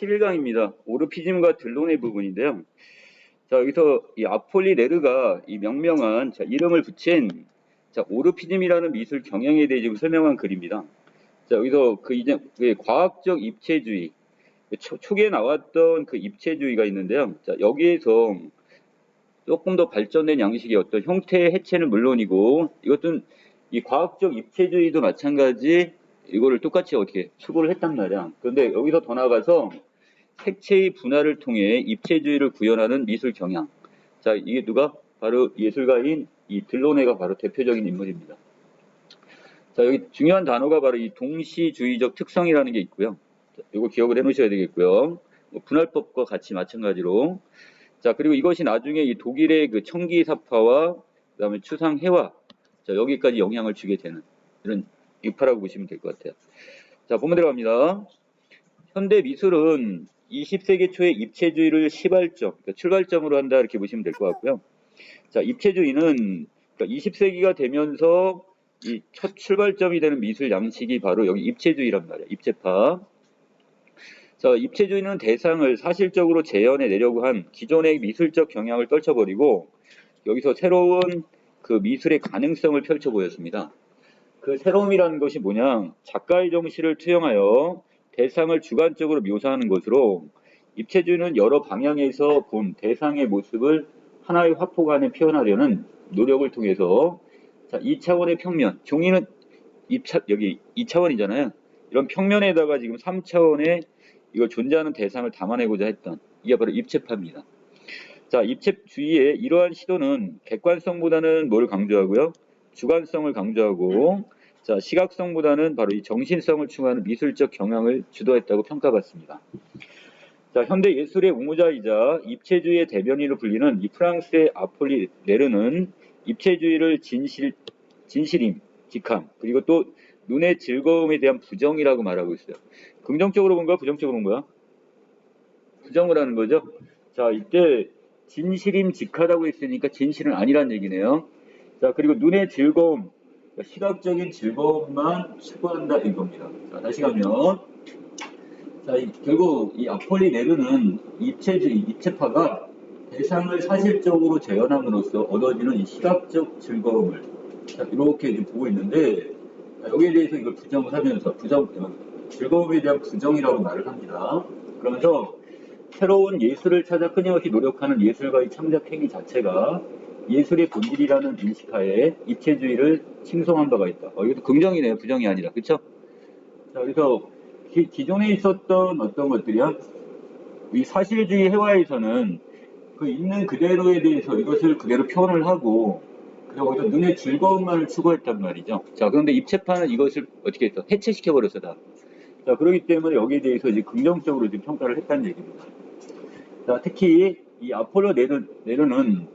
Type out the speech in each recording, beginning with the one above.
11강입니다. 오르피즘과 들론의 부분인데요. 자, 여기서 이 아폴리네르가 이 명명한 이름을 붙인 오르피즘이라는 미술 경향에 대해 지금 설명한 글입니다. 자, 여기서 그 과학적 입체주의, 초기에 나왔던 그 입체주의가 있는데요. 자, 여기에서 조금 더 발전된 양식의 어떤 형태의 해체는 물론이고, 이것은 이 과학적 입체주의도 마찬가지 이거를 똑같이 어떻게 추구를 했단 말이야. 그런데 여기서 더 나아가서 색채의 분할을 통해 입체주의를 구현하는 미술 경향. 자, 이게 누가? 바로 예술가인 이 들로네가 바로 대표적인 인물입니다. 자, 여기 중요한 단어가 바로 이 동시주의적 특성이라는 게 있고요. 자, 이거 기억을 해 놓으셔야 되겠고요. 분할법과 같이 마찬가지로. 자, 그리고 이것이 나중에 이 독일의 그 청기사파와 그다음에 추상해와, 자, 여기까지 영향을 주게 되는 이런 유파라고 보시면 될 것 같아요. 자, 본문 들어갑니다. 현대 미술은 20세기 초에 입체주의를 시발점, 그러니까 출발점으로 한다 이렇게 보시면 될 것 같고요. 자, 입체주의는 그러니까 20세기가 되면서 이 첫 출발점이 되는 미술 양식이 바로 여기 입체주의란 말이에요. 입체파. 자, 입체주의는 대상을 사실적으로 재현해 내려고 한 기존의 미술적 경향을 떨쳐버리고 여기서 새로운 그 미술의 가능성을 펼쳐 보였습니다. 그 새로움이라는 것이 뭐냐? 작가의 정신을 투영하여 대상을 주관적으로 묘사하는 것으로 입체주의는 여러 방향에서 본 대상의 모습을 하나의 화폭 안에 표현하려는 노력을 통해서 자, 2차원의 평면, 종이는 여기 2차원이잖아요. 이런 평면에다가 지금 3차원의 이걸 존재하는 대상을 담아내고자 했던 이게 바로 입체파입니다. 자, 입체주의의 이러한 시도는 객관성보다는 뭘 강조하고요? 주관성을 강조하고, 자, 시각성보다는 바로 이 정신성을 추구하는 미술적 경향을 주도했다고 평가받습니다. 자, 현대 예술의 옹호자이자 입체주의의 대변인으로 불리는 이 프랑스의 아폴리네르는 입체주의를 진실임, 직함, 그리고 또 눈의 즐거움에 대한 부정이라고 말하고 있어요. 긍정적으로 본 거야? 부정적으로 본 거야? 부정을 하는 거죠. 자, 이때 진실임 직하다고 했으니까 진실은 아니란 얘기네요. 자, 그리고 눈의 즐거움, 시각적인 즐거움만 추구한다 이겁니다. 자, 다시 가면, 자, 결국 이 아폴리네르는 입체주의, 입체파가 대상을 사실적으로 재현함으로써 얻어지는 이 시각적 즐거움을 자, 이렇게 보고 있는데 여기에 대해서 이걸 부정을 하면서 즐거움에 대한 부정이라고 말을 합니다. 그러면서 새로운 예술을 찾아 끊임없이 노력하는 예술가의 창작 행위 자체가 예술의 본질이라는 인식하에 입체주의를 칭송한 바가 있다. 이것도 긍정이네요. 부정이 아니라. 그렇죠? 자, 그래서 기존에 있었던 어떤 것들이야? 이 사실주의 회화에서는 그 있는 그대로에 대해서 이것을 그대로 표현을 하고 그리고 거기서 눈의 즐거움만을 추구했단 말이죠. 자, 그런데 입체파는 이것을 어떻게 했어? 해체시켜버렸어, 다. 자, 그렇기 때문에 여기에 대해서 이제 긍정적으로 지금 평가를 했다는 얘기입니다. 자, 특히 이 아폴로 네르는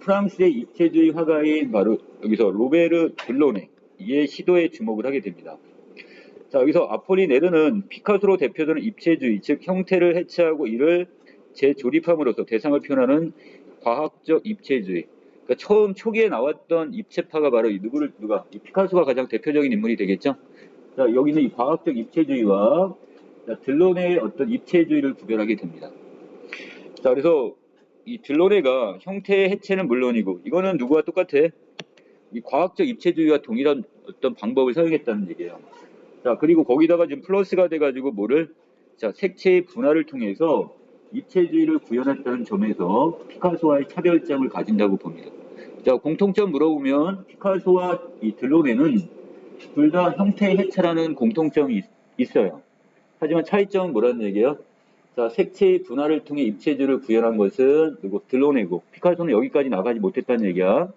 프랑스의 입체주의 화가인 바로 여기서 로베르 들로네 이의 시도에 주목을 하게 됩니다. 자, 여기서 아폴리네르는 피카소로 대표되는 입체주의, 즉 형태를 해체하고 이를 재조립함으로써 대상을 표현하는 과학적 입체주의. 그러니까 처음 초기에 나왔던 입체파가 바로 이 피카소가 가장 대표적인 인물이 되겠죠. 자, 여기는 이 과학적 입체주의와 들로네의 어떤 입체주의를 구별하게 됩니다. 자, 그래서 이 들로네가 형태의 해체는 물론이고 이거는 누구와 똑같아? 이 과학적 입체주의와 동일한 어떤 방법을 사용했다는 얘기예요. 자, 그리고 거기다가 지금 플러스가 돼가지고 자, 색채의 분할을 통해서 입체주의를 구현했다는 점에서 피카소와의 차별점을 가진다고 봅니다. 자, 공통점 물어보면 피카소와 이 들로네는 둘 다 형태의 해체라는 공통점이 있어요. 하지만 차이점은 뭐라는 얘기예요? 자, 색채의 분할을 통해 입체주의를 구현한 것은 누구? 들로네고 피카소는 여기까지 나가지 못했다는 얘기야.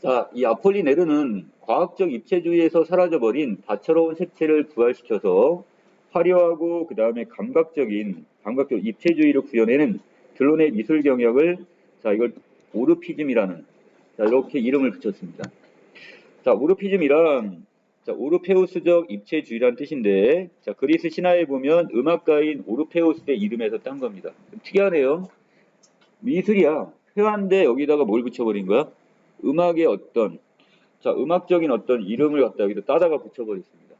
자, 이 아폴리네르는 과학적 입체주의에서 사라져버린 다채로운 색채를 부활시켜서 화려하고 그 다음에 감각적 입체주의를 구현해낸 들로네 미술 경역을 자, 이걸 오르피즘이라는 자, 이렇게 이름을 붙였습니다. 자, 오르피즘이란 자, 오르페우스적 입체주의란 뜻인데 자, 그리스 신화에 보면 음악가인 오르페우스의 이름에서 딴 겁니다. 특이하네요. 미술이야. 회화인데 여기다가 뭘 붙여버린 거야? 음악의 어떤 음악적인 어떤 이름을 갖다 여기다 따다가 붙여버렸습니다.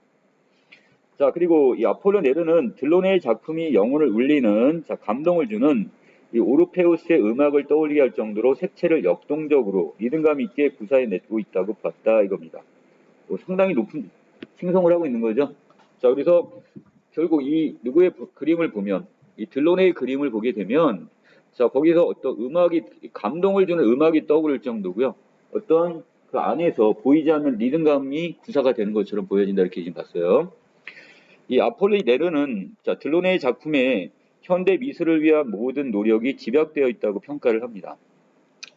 자, 그리고 이 아폴로 네르는 들로네의 작품이 영혼을 울리는, 자, 감동을 주는 이 오르페우스의 음악을 떠올리게 할 정도로 색채를 역동적으로 리듬감 있게 구사해내고 있다고 봤다 이겁니다. 상당히 높은 칭송을 하고 있는 거죠. 자, 그래서 결국 이 누구의 그림을 보면, 이 들로네의 그림을 보게 되면, 자, 거기서 어떤 음악이, 감동을 주는 음악이 떠오를 정도고요. 어떤 그 안에서 보이지 않는 리듬감이 구사가 되는 것처럼 보여진다 이렇게 지금 봤어요. 이 아폴리 네르는, 자, 들로네의 작품에 현대 미술을 위한 모든 노력이 집약되어 있다고 평가를 합니다.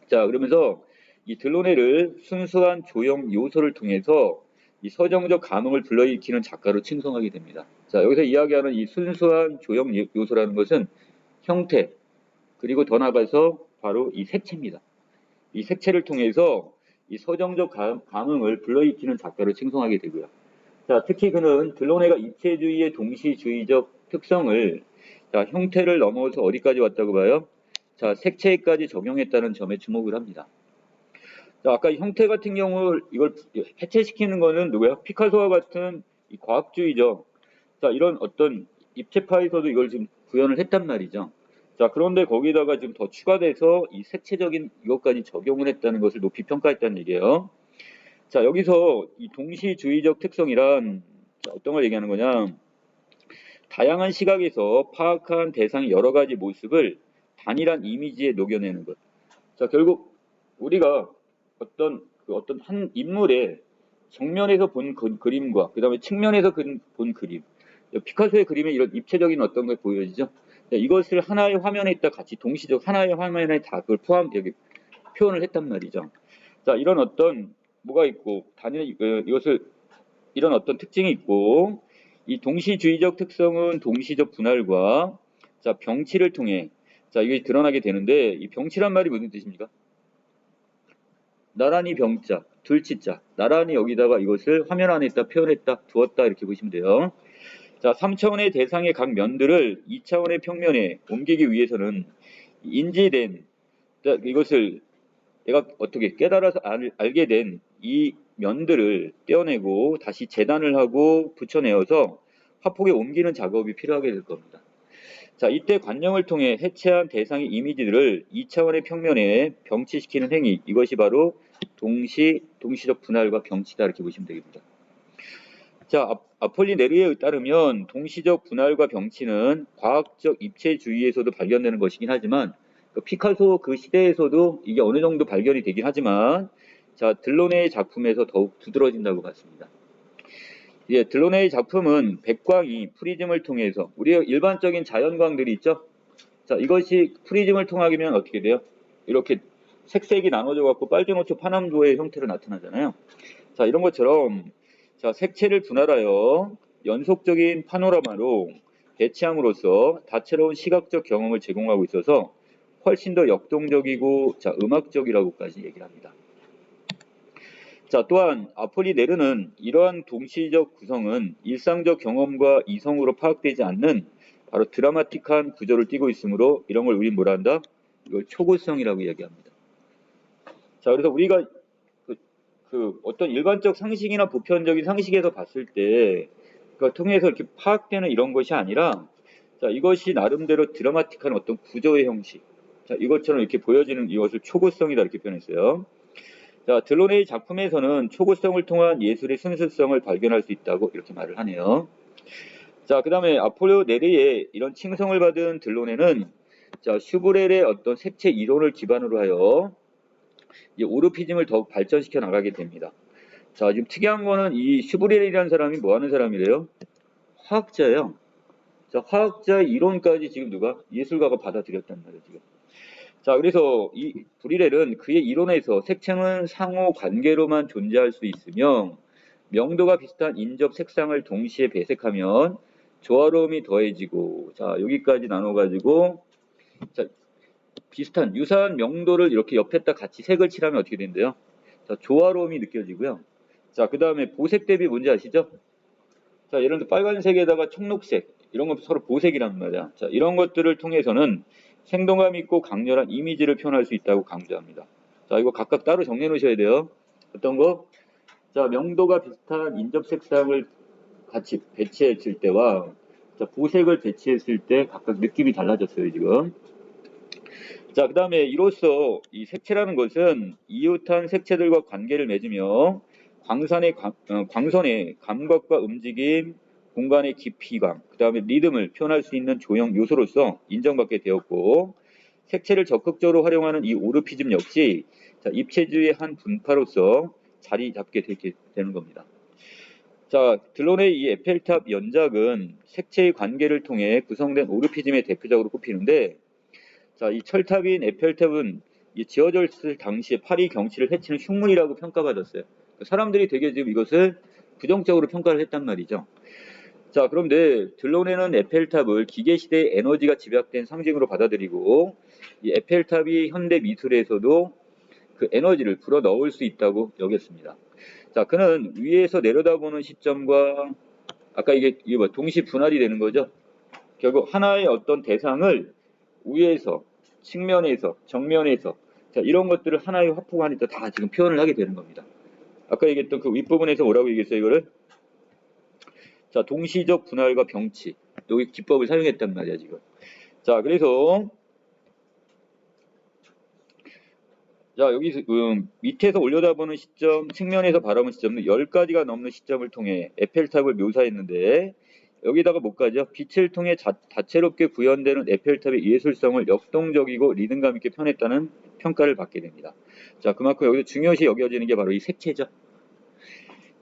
자, 그러면서 이 들로네를 순수한 조형 요소를 통해서 이 서정적 감흥을 불러일으키는 작가로 칭송하게 됩니다. 자, 여기서 이야기하는 이 순수한 조형 요소라는 것은 형태, 그리고 더 나아가서 바로 이 색채입니다. 이 색채를 통해서 이 서정적 감흥을 불러일으키는 작가로 칭송하게 되고요. 자, 특히 그는 들로네가 입체주의의 동시주의적 특성을, 자, 형태를 넘어서 어디까지 왔다고 봐요? 자, 색채까지 적용했다는 점에 주목을 합니다. 자, 아까 형태 같은 경우 이걸 해체시키는 거는 누구야? 피카소와 같은 이 과학주의죠. 자, 이런 어떤 입체파에서도 이걸 지금 구현을 했단 말이죠. 자, 그런데 거기다가 지금 더 추가돼서 이 색채적인 이것까지 적용을 했다는 것을 높이 평가했다는 얘기예요. 자, 여기서 이 동시주의적 특성이란, 자, 어떤 걸 얘기하는 거냐? 다양한 시각에서 파악한 대상의 여러 가지 모습을 단일한 이미지에 녹여내는 것. 자, 결국 우리가 어떤 한 인물의 정면에서 본 그림과 그 다음에 측면에서 본 그림, 피카소의 그림에 이런 입체적인 어떤 걸 보여지죠. 자, 이것을 하나의 화면에 있다 같이 동시적 하나의 화면에 다 그걸 여기 표현을 했단 말이죠. 자, 이런 어떤 뭐가 있고 단일 이것을 이런 어떤 특징이 있고, 이 동시주의적 특성은 동시적 분할과, 자, 병치를 통해, 자, 이게 드러나게 되는데, 이 병치란 말이 무슨 뜻입니까? 나란히 병자, 둘치자, 나란히 여기다가 이것을 화면 안에다 표현했다, 두었다 이렇게 보시면 돼요. 자, 3차원의 대상의 각 면들을 2차원의 평면에 옮기기 위해서는 인지된, 자, 이것을 내가 어떻게 깨달아서 알게 된 이 면들을 떼어내고 다시 재단을 하고 붙여내어서 화폭에 옮기는 작업이 필요하게 될 겁니다. 자, 이때 관념을 통해 해체한 대상의 이미지들을 2차원의 평면에 병치시키는 행위, 이것이 바로 동시적 분할과 병치다 이렇게 보시면 되겠습니다. 자, 아폴리네르에 따르면 동시적 분할과 병치는 과학적 입체주의에서도 발견되는 것이긴 하지만 그 피카소 그 시대에서도 이게 어느 정도 발견이 되긴 하지만, 자, 들로네의 작품에서 더욱 두드러진다고 봤습니다. 예, 들로네의 작품은 백광이 프리즘을 통해서 우리가 일반적인 자연광들이 있죠. 자, 이것이 프리즘을 통하면 어떻게 돼요? 이렇게 색색이 나눠져 갖고 빨주노초 파남도의 형태로 나타나잖아요. 자, 이런 것처럼, 자, 색채를 분할하여 연속적인 파노라마로 배치함으로써 다채로운 시각적 경험을 제공하고 있어서 훨씬 더 역동적이고, 자, 음악적이라고까지 얘기를 합니다. 자, 또한 아폴리네르는 이러한 동시적 구성은 일상적 경험과 이성으로 파악되지 않는 바로 드라마틱한 구조를 띠고 있으므로 이런 걸 우리는 뭐라 한다? 이걸 초고성이라고 얘기합니다. 자, 그래서 우리가 어떤 일반적 상식이나 보편적인 상식에서 봤을 때 그걸 통해서 이렇게 파악되는 이런 것이 아니라, 자, 이것이 나름대로 드라마틱한 어떤 구조의 형식, 자, 이것처럼 이렇게 보여지는 이것을 초고성이다 이렇게 표현했어요. 자, 들로네의 작품에서는 초고성을 통한 예술의 순수성을 발견할 수 있다고 이렇게 말을 하네요. 자, 그 다음에 아폴로 네르의 이런 칭송을 받은 들로네는, 자, 슈브렐의 어떤 색채 이론을 기반으로 하여 이 오르피즘을 더욱 발전시켜 나가게 됩니다. 자, 지금 특이한 거는 이 슈브렐이라는 사람이 뭐 하는 사람이래요? 화학자예요. 자, 화학자의 이론까지 지금 누가? 예술가가 받아들였단 말이에요, 지금. 자, 그래서 이 브리렐은 그의 이론에서 색채는 상호 관계로만 존재할 수 있으며 명도가 비슷한 인접 색상을 동시에 배색하면 조화로움이 더해지고, 자, 여기까지 나눠가지고, 자, 비슷한 유사한 명도를 이렇게 옆에다 같이 색을 칠하면 어떻게 된대요? 자, 조화로움이 느껴지고요. 자, 그 다음에 보색 대비 뭔지 아시죠? 자, 예를 들어 빨간색에다가 청록색 이런 것도 서로 보색이란 말이야. 자, 이런 것들을 통해서는 생동감 있고 강렬한 이미지를 표현할 수 있다고 강조합니다. 자, 이거 각각 따로 정리해 놓으셔야 돼요. 어떤 거? 자, 명도가 비슷한 인접 색상을 같이 배치했을 때와 자, 보색을 배치했을 때 각각 느낌이 달라졌어요, 지금. 자, 그 다음에 이로써 이 색채라는 것은 이웃한 색채들과 관계를 맺으며 광선의 감각과 움직임, 공간의 깊이감, 그 다음에 리듬을 표현할 수 있는 조형 요소로서 인정받게 되었고, 색채를 적극적으로 활용하는 이 오르피즘 역시 자, 입체주의의 한 분파로서 자리 잡게 되는 겁니다. 자, 들론의 이 에펠탑 연작은 색채의 관계를 통해 구성된 오르피즘의 대표적으로 꼽히는데, 자, 이 철탑인 에펠탑은 이 지어졌을 당시에 파리 경치를 해치는 흉물이라고 평가받았어요. 사람들이 되게 지금 이것을 부정적으로 평가를 했단 말이죠. 자, 그런데 들론에는 에펠탑을 기계시대의 에너지가 집약된 상징으로 받아들이고, 이 에펠탑이 현대 미술에서도 그 에너지를 불어넣을 수 있다고 여겼습니다. 자, 그는 위에서 내려다보는 시점과 아까 이게 동시 분할이 되는 거죠. 결국 하나의 어떤 대상을 위에서, 측면에서, 정면에서 자, 이런 것들을 하나의 화폭 안에서 다 지금 표현을 하게 되는 겁니다. 아까 얘기했던 그 윗부분에서 뭐라고 얘기했어요, 이거를? 자, 동시적 분할과 병치. 여기 기법을 사용했단 말이야, 지금. 자, 그래서 자, 여기 밑에서 올려다보는 시점, 측면에서 바라보는 시점은 10가지가 넘는 시점을 통해 에펠탑을 묘사했는데 여기다가 뭐까지요? 빛을 통해 다채롭게 구현되는 에펠탑의 예술성을 역동적이고 리듬감 있게 표현했다는 평가를 받게 됩니다. 자, 그만큼 여기서 중요시 여겨지는 게 바로 이 색채죠.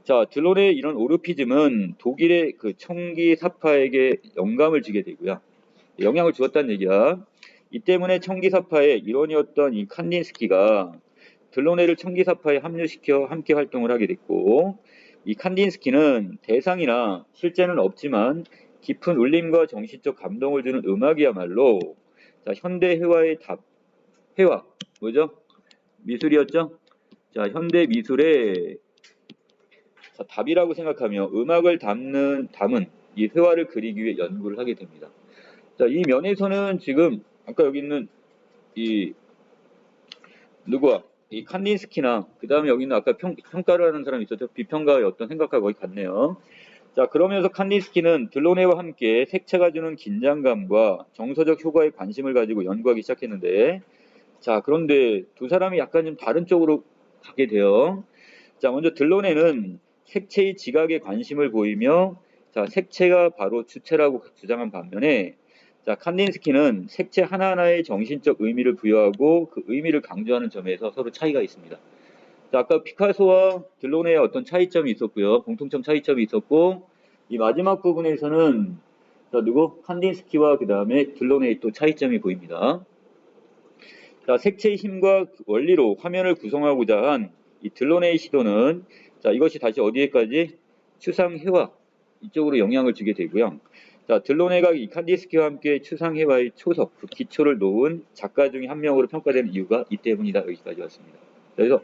자, 들론의 이런 오르피즘은 독일의 그 청기 사파에게 영감을 주게 되고요. 영향을 주었다는 얘기야. 이 때문에 청기사파의 일원이었던 이 칸딘스키가 들로네를 청기사파에 합류시켜 함께 활동을 하게 됐고, 이 칸딘스키는 대상이나 실제는 없지만 깊은 울림과 정신적 감동을 주는 음악이야말로 자, 현대 회화의 답, 회화 뭐죠? 미술이었죠? 자, 현대 미술의 자, 답이라고 생각하며 음악을 담은 이 회화를 그리기 위해 연구를 하게 됩니다. 자, 이 면에서는 지금 아까 여기 있는 이 누구야? 이 칸딘스키나 그 다음에 여기 있는 아까 평가를 하는 사람이 있었죠. 비평가의 어떤 생각과 거의 같네요. 자, 그러면서 칸딘스키는 들로네와 함께 색채가 주는 긴장감과 정서적 효과에 관심을 가지고 연구하기 시작했는데, 자, 그런데 두 사람이 약간 좀 다른 쪽으로 가게 돼요. 자, 먼저 들로네는 색채의 지각에 관심을 보이며, 자, 색채가 바로 주체라고 주장한 반면에, 자, 칸딘스키는 색채 하나하나의 정신적 의미를 부여하고 그 의미를 강조하는 점에서 서로 차이가 있습니다. 자, 아까 피카소와 들로네의 어떤 차이점이 있었고요. 공통점 차이점이 있었고, 이 마지막 부분에서는 자, 칸딘스키와 그 다음에 들로네의 또 차이점이 보입니다. 자, 색채의 힘과 원리로 화면을 구성하고자 한 이 들로네의 시도는 자, 이것이 다시 어디에까지 추상회화 이쪽으로 영향을 주게 되고요. 자, 들로네가 이 칸디스키와 함께 추상회화의 초석, 그 기초를 놓은 작가 중에 한 명으로 평가되는 이유가 이 때문이다. 여기까지 왔습니다. 그래서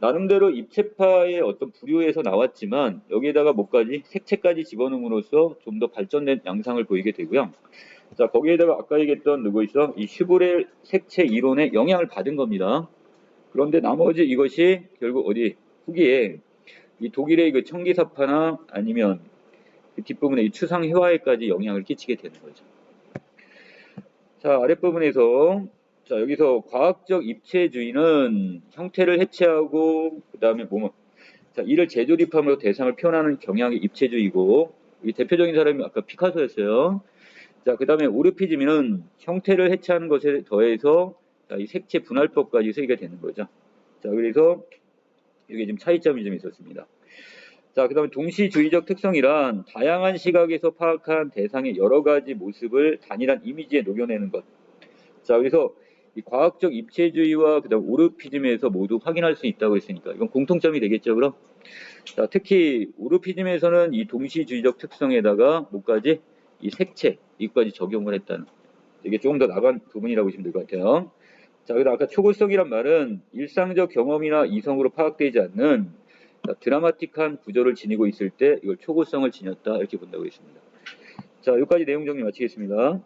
나름대로 입체파의 어떤 부류에서 나왔지만 여기에다가 뭐까지 색채까지 집어넣음으로써 좀 더 발전된 양상을 보이게 되고요. 자, 거기에다가 아까 얘기했던 누구 있어? 이 슈브렐 색채 이론에 영향을 받은 겁니다. 그런데 나머지 이것이 결국 어디 후기에 이 독일의 그 청기사파나 아니면 그 뒷부분에 이 추상회화에까지 영향을 끼치게 되는 거죠. 자, 아랫부분에서 자, 여기서 과학적 입체주의는 형태를 해체하고 그 다음에 자, 이를 재조립함으로 대상을 표현하는 경향의 입체주의고 이 대표적인 사람이 아까 피카소였어요. 자, 그 다음에 오르피즘은 형태를 해체하는 것에 더해서 자, 이 색채 분할법까지 쓰이게 되는 거죠. 자, 그래서 이게 좀 차이점이 좀 있었습니다. 자, 그 다음에 동시주의적 특성이란 다양한 시각에서 파악한 대상의 여러 가지 모습을 단일한 이미지에 녹여내는 것. 자, 그래서 이 과학적 입체주의와 그 다음 오르피즘에서 모두 확인할 수 있다고 했으니까 이건 공통점이 되겠죠, 그럼? 자, 특히 오르피즘에서는 이 동시주의적 특성에다가 뭐까지? 이 색채, 이것까지 적용을 했다는. 이게 조금 더 나간 부분이라고 보시면 될 것 같아요. 자, 그리고 아까 초고성이란 말은 일상적 경험이나 이성으로 파악되지 않는 드라마틱한 구조를 지니고 있을 때 이걸 초고성을 지녔다 이렇게 본다고 했습니다. 자, 여기까지 내용 정리 마치겠습니다.